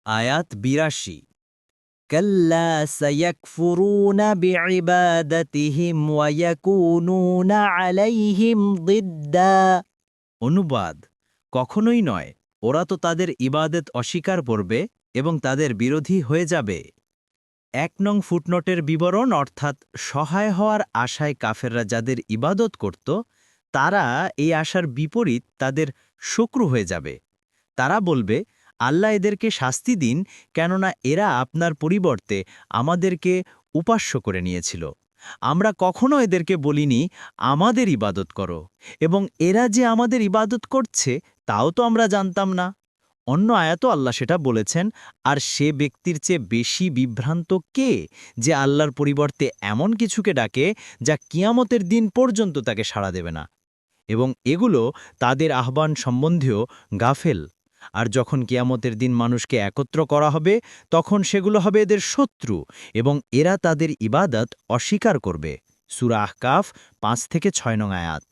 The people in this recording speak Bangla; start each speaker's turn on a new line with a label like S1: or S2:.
S1: আয়াত ৮২। কাল্লা সায়াকফুরুনা বিইবাদাতিহিম ওয়া ইয়াকুনুনা আলাইহিম দিদ্দা। অনুবাদ: কখনোই নয়, ওরা তো তাদের ইবাদত অস্বীকার করবে এবং তাদের বিরোধী হয়ে যাবে। ১ নং ফুটনোটের বিবরণ, অর্থাৎ সহায় হওয়ার আশায় কাফেররা যাদের ইবাদত করত, তারা এই আশার বিপরীত তাদের শত্রু হয়ে যাবে। তারা বলবে, আল্লাহ এদেরকে শাস্তি দিন, কেননা এরা আপনার পরিবর্তে আমাদেরকে উপাস্য করে নিয়েছিল। আমরা কখনো এদেরকে বলিনি আমাদের ইবাদত করো, এবং এরা যে আমাদের ইবাদত করছে তাও তো আমরা জানতাম না। অন্য আয়াতও আল্লাহ সেটা বলেছেন। আর সে ব্যক্তির চেয়ে বেশি বিভ্রান্ত কে, যে আল্লাহর পরিবর্তে এমন কিছুকে ডাকে যা কিয়ামতের দিন পর্যন্ত তাকে সাড়া দেবে না, এবং এগুলো তাদের আহ্বান সম্বন্ধেও গাফেল। আর যখন কিয়ামতের দিন মানুষকে একত্র করা হবে, তখন সেগুলো হবে এদের শত্রু, এবং এরা তাদের ইবাদত অস্বীকার করবে। সূরা আহকাফ ৫ থেকে ৬ নং আয়াত।